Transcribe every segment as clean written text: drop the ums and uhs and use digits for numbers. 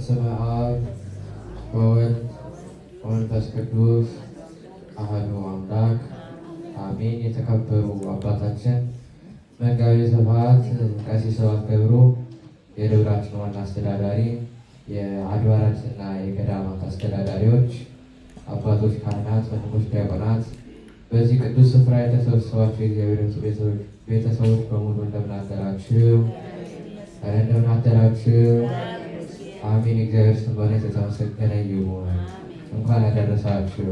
በስመ አብ ወወልድ ወመንፈስ ቅዱስ አሐዱ አምላክ አሜን። የተከበሩ አባታችን መጋቤ ስብሐት ቀሲስ ገብሩ የደብራችን ዋና አስተዳዳሪ፣ የአድባራትና የገዳማት አስተዳዳሪዎች፣ አባቶች፣ ካህናት፣ ወንድሞች፣ ዲያቆናት፣ በዚህ ቅዱስ ስፍራ የተሰበሰባችሁ የእግዚአብሔር ቤተሰቦች በሙሉ እንደምን አደራችሁ? እንደምን አደራችሁ? አሜን። እግዚአብሔር ስም በእውነት የተመሰገነ ይሁን። እንኳን አደረሳችሁ።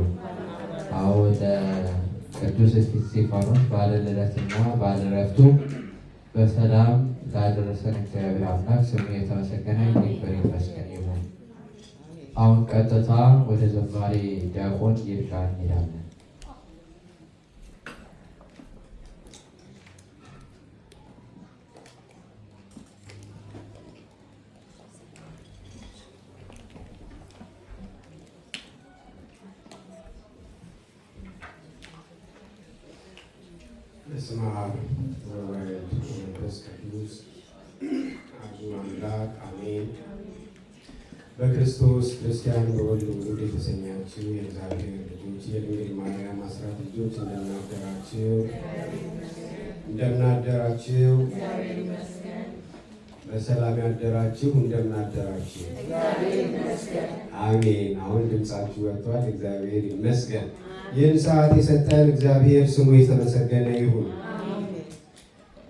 አዎ ለቅዱስ እስጢፋኖስ በዓለ ልደትና በዓለ ዕረፍቱ በሰላም ላደረሰን እግዚአብሔር አምላክ ስሙ የተመሰገነ ይክበር ይመስገን ይሁን። አሁን ቀጥታ ወደ ዘማሪ ዲያቆን ይርጋ እንሄዳለን። በስመ አብ ወወልድ ወመንፈስ ቅዱስ አሐዱ አምላክ አሜን። በክርስቶስ ክርስቲያን በወልድ ውሉድ የተሰኛችሁ የእግዚአብሔር ልጆች የድንግል ማርያም አስራት ልጆች እንደምናደራችሁ በሰላም ያደራችሁ እንደምናደራችሁ አሜን። አሁን ድምፃችሁ ወጥቷል። እግዚአብሔር ይመስገን። ይህን ሰዓት የሰጠን እግዚአብሔር ስሙ የተመሰገነ ይሁን።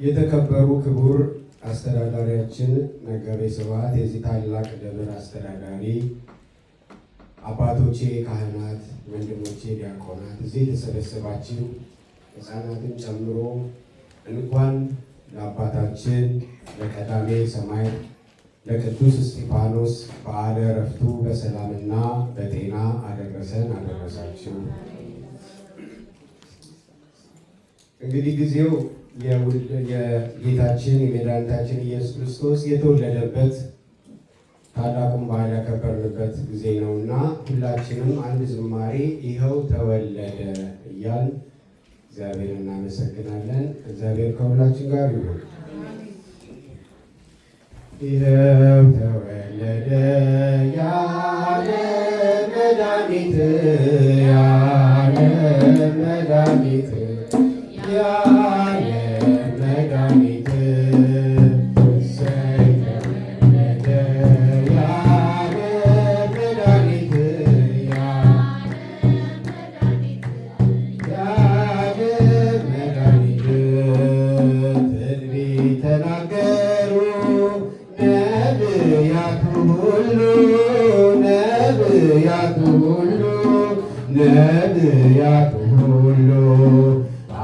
የተከበሩ ክቡር አስተዳዳሪያችን መጋቤ ስብሐት፣ የዚህ ታላቅ ደብር አስተዳዳሪ፣ አባቶቼ ካህናት፣ ወንድሞቼ ዲያቆናት፣ እዚህ የተሰበሰባችሁ ሕፃናትን ጨምሮ እንኳን ለአባታችን ለቀዳሜ ሰማዕት ለቅዱስ እስጢፋኖስ በዓለ ዕረፍቱ በሰላምና በጤና አደረሰን አደረሳችሁ። እንግዲህ ጊዜው የጌታችን የመድኃኒታችን ኢየሱስ ክርስቶስ የተወለደበት ታላቁን በዓል ያከበርንበት ጊዜ ነውና ሁላችንም አንድ ዝማሬ ይኸው ተወለደ እያል እግዚአብሔር እናመሰግናለን። እግዚአብሔር ከሁላችን ጋር ይሁን። ይኸው ተወለደ ያለ መድኃኒት ያለ መድኃኒት ያለ መድኃኒት እሰይ ተወለደ ያለ መድኃኒት ያለ መድኃኒት ትንቢት ተናገሩ ነቢያቱ ሁሉ ነቢያቱ ሁሉ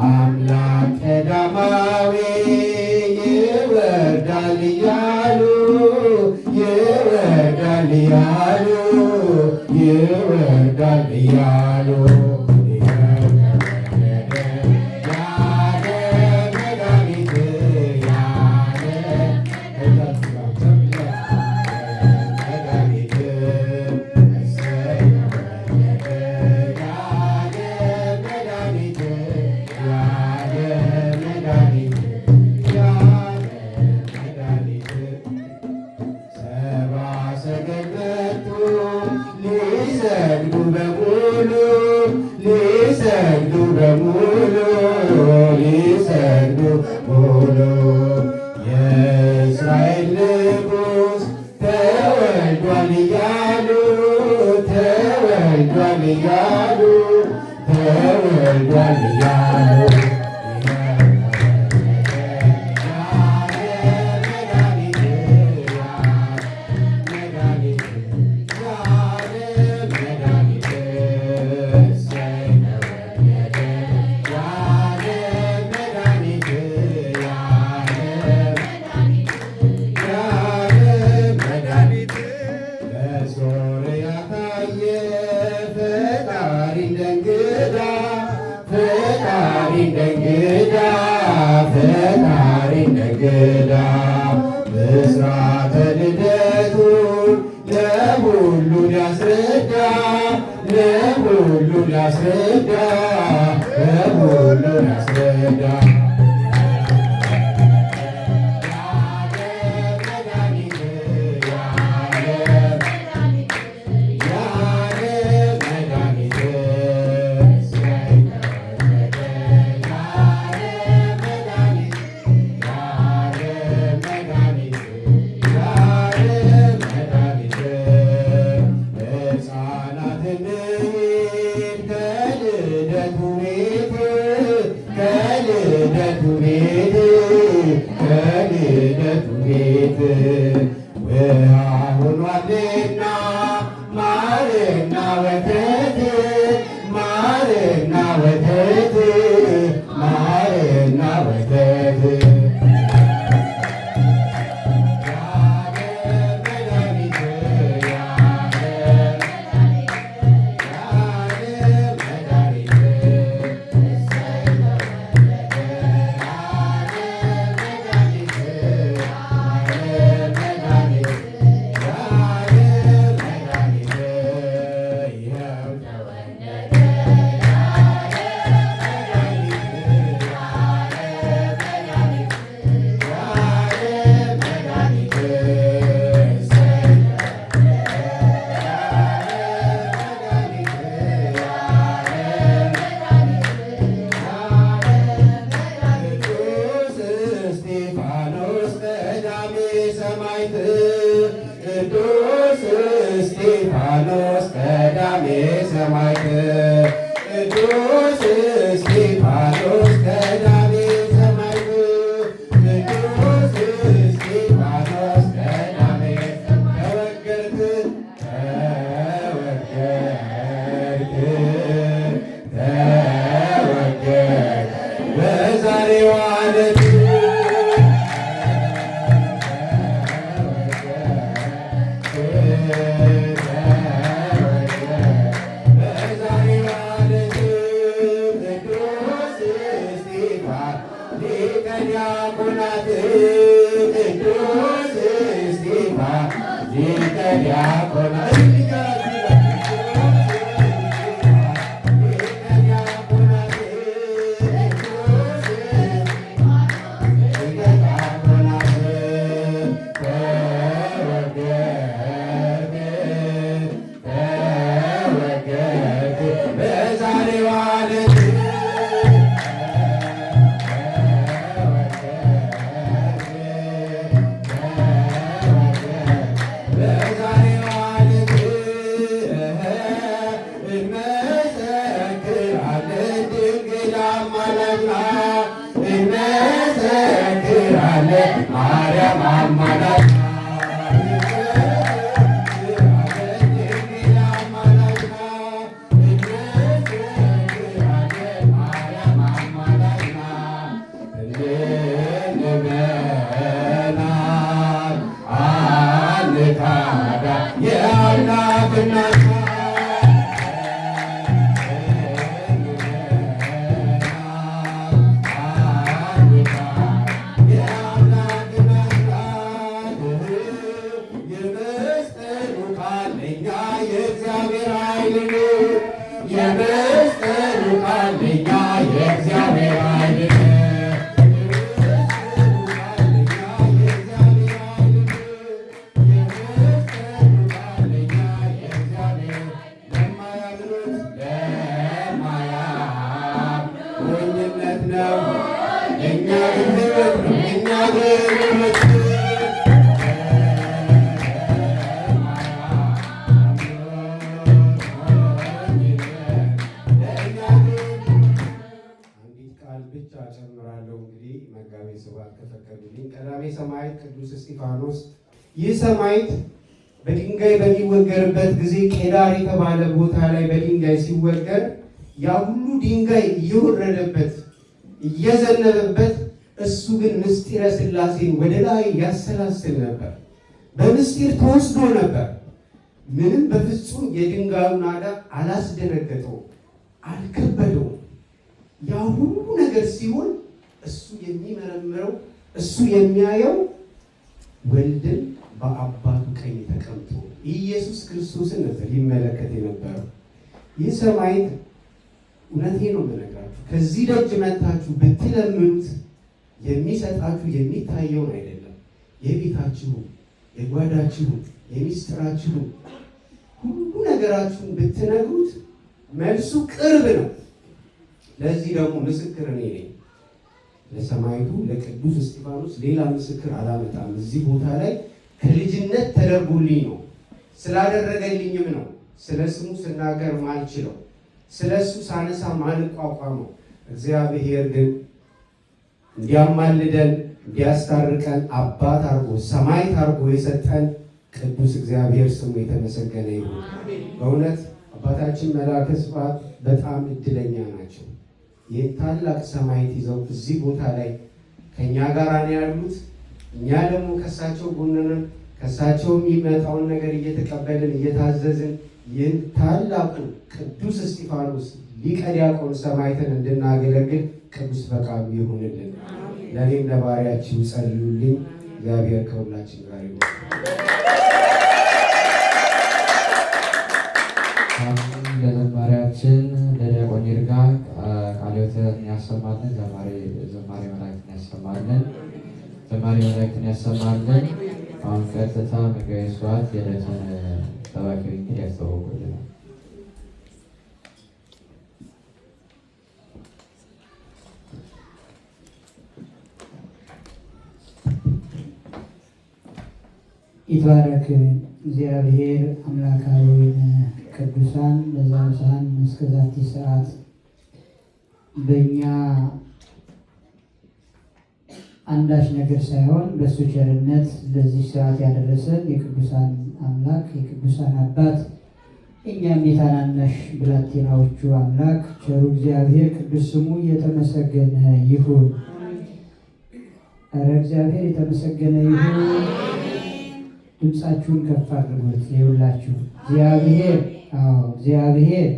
አምላክ ቀዳማዊ ይወርዳል እያሉ ይወርዳል እያሉ ሊሰግዱ በሙሉ የእስራኤል ንጉሥ ተወልዷል እያሉ ፈጣሪ እንደግዳ ብስራተ ልደቱ ለሁሉ ሊያስረዳ ሆኗልና ማርና ወተት ማርና ወተት ማርና ወተት ቅዱስ እስጢፋኖስ ቀዳሜ ሰማዕት ቅዱስ እስጢፋኖስ ቀዳሜ ሰማዕት ቅዱስ እስጢፋኖስ ቀዳሜ ተወገርክ በዛሬዋ ዕለት ማርያም አማላጅ ቀዳሜ ሰማዕት ቅዱስ እስጢፋኖስ። ይህ ሰማዕት በድንጋይ በሚወገርበት ጊዜ ቄዳር የተባለ ቦታ ላይ በድንጋይ ሲወገር ያ ሁሉ ድንጋይ እየወረደበት እየዘነበበት፣ እሱ ግን ምስጢረ ሥላሴን ወደ ላይ ያሰላስል ነበር። በምስጢር ተወስዶ ነበር። ምንም በፍጹም የድንጋዩ ናዳ አላስደነገጠው፣ አልከበደው። ያ ሁሉ ነገር ሲሆን እሱ የሚመረምረው እሱ የሚያየው ወልድን በአባቱ ቀኝ ተቀምጦ ኢየሱስ ክርስቶስን ነበር ይመለከት የነበረው። ይህ ሰማዕት እውነቴ ነው የምነግራችሁ፣ ከዚህ ደጅ መታችሁ ብትለምኑት የሚሰጣችሁ የሚታየውን አይደለም፣ የቤታችሁ፣ የጓዳችሁ፣ የሚስጥራችሁ ሁሉ ነገራችሁን ብትነግሩት መልሱ ቅርብ ነው። ለዚህ ደግሞ ምስክር እኔ ነኝ። ለሰማዕቱ ለቅዱስ እስጢፋኖስ ሌላ ምስክር አላመጣም። እዚህ ቦታ ላይ ከልጅነት ተደርጎልኝ ነው፣ ስላደረገልኝም ነው ስለ ስሙ ስናገር ማልችለው፣ ስለ እሱ ሳነሳ ማልቋቋመው። እግዚአብሔር ግን እንዲያማልደን እንዲያስታርቀን አባት አድርጎ ሰማዕት አድርጎ የሰጠን ቅዱስ እግዚአብሔር ስሙ የተመሰገነ ይሁን። በእውነት አባታችን መልአከ ስብሐት በጣም እድለኛ ናቸው። ይህን ታላቅ ሰማዕት ይዘው እዚህ ቦታ ላይ ከእኛ ጋር ነው ያሉት። እኛ ደግሞ ከእሳቸው ጎን ነን። ከእሳቸው የሚመጣውን ነገር እየተቀበልን እየታዘዝን ይህን ታላቁ ቅዱስ እስጢፋኖስ ሊቀ ዲያቆን ሰማዕትን እንድናገለግል ቅዱስ ፈቃዱ ይሁንልን። ለእኔም ለባሪያችሁ ጸልዩልኝ። እግዚአብሔር ከሁላችን ጋር ይሁን። ለዘማሪያችን ለዲያቆን ይርጋ ቃለ ሕይወትን ያሰማልን። ዘማሪ መላእክትን ያሰማልን። ዘማሪ መላእክትን ያሰማልን። አሁን ቀጥታ መጋቤ ስብሐት የዕለቱን ሰባኪ ወንጌል ያስተዋውቁልናል። ይትባረክ እግዚአብሔር አምላካዊነ ቅዱሳን ለዛብሳን እስከዛቲ ሰዓት በእኛ አንዳች ነገር ሳይሆን በእሱ ቸርነት ለዚህ ሰዓት ያደረሰን የቅዱሳን አምላክ የቅዱሳን አባት እኛም የታናናሽ ብላቴናዎቹ አምላክ ቸሩ እግዚአብሔር ቅዱስ ስሙ የተመሰገነ ይሁን። ኧረ እግዚአብሔር የተመሰገነ ይሁን። ድምፃችሁን ከፍ አድርጉት። ይኸውላችሁ እግዚአብሔር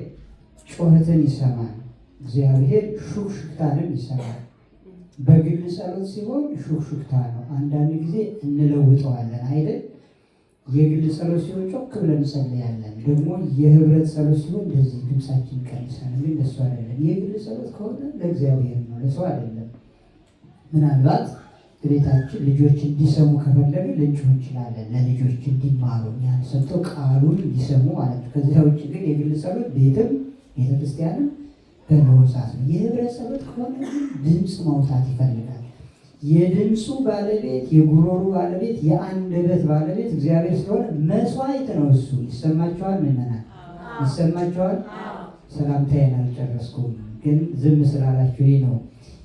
ጩኸትን ይሰማል። እግዚአብሔር ሹክሹክታንም ይሰማል። በግል ጸሎት ሲሆን ሹክሹክታ ነው። አንዳንድ ጊዜ እንለውጠዋለን አይደል? የግል ጸሎት ሲሆን ጮክ ብለን እንጸልያለን። ደግሞ የህብረት ጸሎት ሲሆን እንደዚህ ድምፃችን ቀንሰን፣ ግን ለሱ አይደለም። የግል ጸሎት ከሆነ ለእግዚአብሔር ነው፣ ለሰው አይደለም። ምናልባት ቤታችን ልጆች እንዲሰሙ ከፈለግን ልንጮህ እንችላለን። ለልጆች እንዲማሩ ያን ሰምተው ቃሉን እንዲሰሙ ማለት ነው። ከዚያ ውጭ ግን የግል ጸሎት ቤትም ቤተክርስቲያንም በመውሳት ነው። የህብረት ጸሎት ከሆነ ድምፅ ማውጣት ይፈልጋል። የድምፁ ባለቤት የጉሮሩ ባለቤት የአንደበት ባለቤት እግዚአብሔር ስለሆነ መስዋዕት ነው እሱ። ይሰማችኋል? ምዕመናን ይሰማችኋል? ሰላምታዬን አልጨረስኩም፣ ግን ዝም ስላላችሁ ይህ ነው።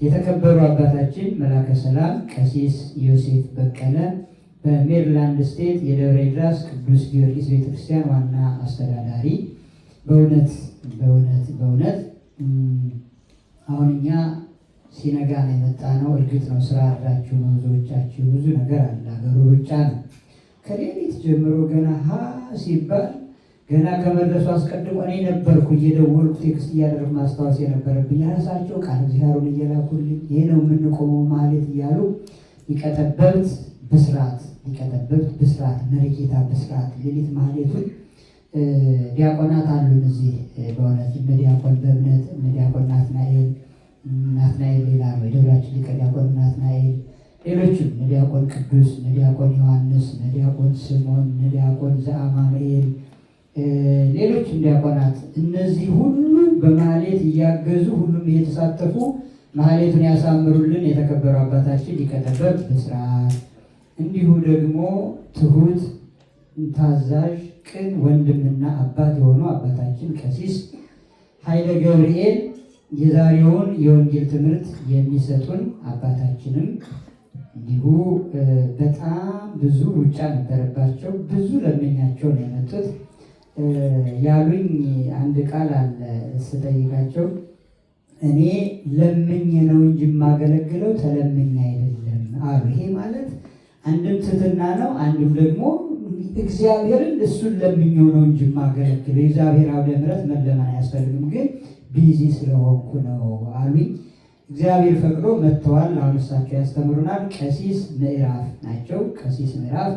የተከበሩ አባታችን መላከ ሰላም ቀሲስ ዮሴፍ በቀለ በሜሪላንድ ስቴት የደብረ ድራስ ቅዱስ ጊዮርጊስ ቤተክርስቲያን ዋና አስተዳዳሪ፣ በእውነት አሁን እኛ ሲነጋ ነው የመጣ ነው። እርግጥ ነው ስራ አድራችሁ ነው፣ ብዙዎቻችሁ ብዙ ነገር አለ፣ ሀገሩ ሩጫ ነው። ከሌሊት ጀምሮ ገና ሲባል ገና ከመድረሱ አስቀድሞ እኔ ነበርኩ እየደወልኩ ቴክስት እያደረግ ማስታወስ የነበረብኝ። ራሳቸው ቃል እግዚአብሔርን እየላኩልኝ ይሄ ነው የምንቆመው ማለት እያሉ ሊቀጠበብት ብስራት መሪጌታ ብስራት ሌሊት ማህሌቱን ዲያቆናት አሉን እዚህ በእውነት እነ ዲያቆን በእምነት እነ ዲያቆን ናትናኤል ሌላ ነው የደብራችን ሊቀ ዲያቆን ናትናኤል፣ ሌሎችም እነ ዲያቆን ቅዱስ እነ ዲያቆን ዮሐንስ እነ ዲያቆን ስምዖን እነ ዲያቆን ዘአማኑኤል ሌሎችም ዲያቆናት፣ እነዚህ ሁሉ በማህሌት እያገዙ ሁሉም እየተሳተፉ ማህሌቱን ያሳምሩልን የተከበሩ አባታችን ሊቀጠበብ ብስራት፣ እንዲሁ ደግሞ ትሁት ታዛዥ ቅን ወንድምና አባት የሆኑ አባታችን ቀሲስ ኃይለ ገብርኤል የዛሬውን የወንጌል ትምህርት የሚሰጡን አባታችንም እንዲሁ በጣም ብዙ ሩጫ ነበረባቸው። ብዙ ለምኛቸው ነው የመጡት። ያሉኝ አንድ ቃል አለ ስጠይቃቸው፣ እኔ ለምኝ ነው እንጂ የማገለግለው ተለምኝ አይደለም አሉ። ይሄ ማለት አንድም ትህትና ነው፣ አንድም ደግሞ እግዚአብሔርን እሱን ለምኘው ነው እንጂ የማገለግለው የእግዚአብሔር አውደ ምሕረት መለመን አያስፈልግም፣ ግን ቢዚ ስለሆንኩ ነው አሉኝ። እግዚአብሔር ፈቅዶ መጥተዋል። አሁን እሳቸው ያስተምሩናል። ቀሲስ ምዕራፍ ናቸው። ቀሲስ ምዕራፍ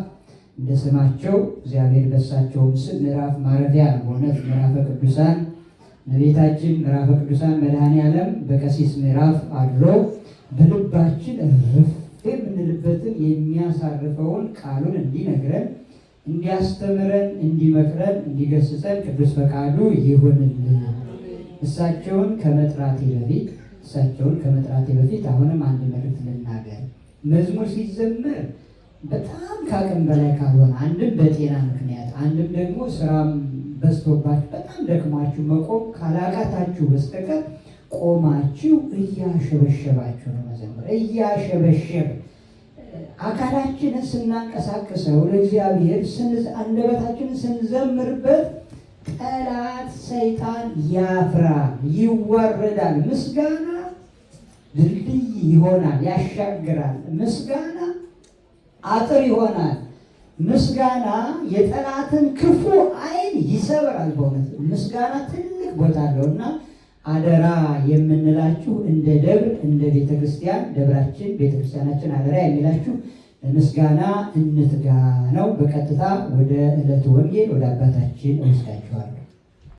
እንደ ስማቸው እግዚአብሔር በሳቸውም ስም ምዕራፍ ማረፊያ ነው። በእውነት ምዕራፈ ቅዱሳን እመቤታችን ምዕራፈ ቅዱሳን መድኃኔዓለም በቀሲስ ምዕራፍ አድሮ በልባችን እርፍ የምንልበትን የሚያሳርፈውን ቃሉን እንዲነግረን እንዲያስተምረን እንዲመክረን እንዲገስጸን ቅዱስ ፈቃዱ ይሁንልን። እሳቸውን ከመጥራቴ በፊት አሁንም አንድ መልእክት ልናገር። መዝሙር ሲዘመር በጣም ከአቅም በላይ ካልሆነ አንድም በጤና ምክንያት አንድም ደግሞ ስራም በዝቶባችሁ በጣም ደክማችሁ መቆም ካላቃታችሁ በስተቀር ቆማችሁ እያሸበሸባችሁ ነው መዘመር። እያሸበሸብ አካላችንን ስናንቀሳቅሰው ለእግዚአብሔር አንደበታችንን ስንዘምርበት ጠላት ሰይጣን ያፍራል፣ ይዋረዳል። ምስጋና ድልድይ ይሆናል፣ ያሻግራል። ምስጋና አጥር ይሆናል። ምስጋና የጠላትን ክፉ ዓይን ይሰብራል። በእውነት ምስጋና ትልቅ ቦታ አለው እና አደራ የምንላችሁ እንደ ደብር እንደ ቤተክርስቲያን ደብራችን ቤተክርስቲያናችን አደራ የሚላችሁ ምስጋና እንትጋ ነው። በቀጥታ ወደ ዕለቱ ወንጌል ወደ አባታችን እወስዳችኋለሁ።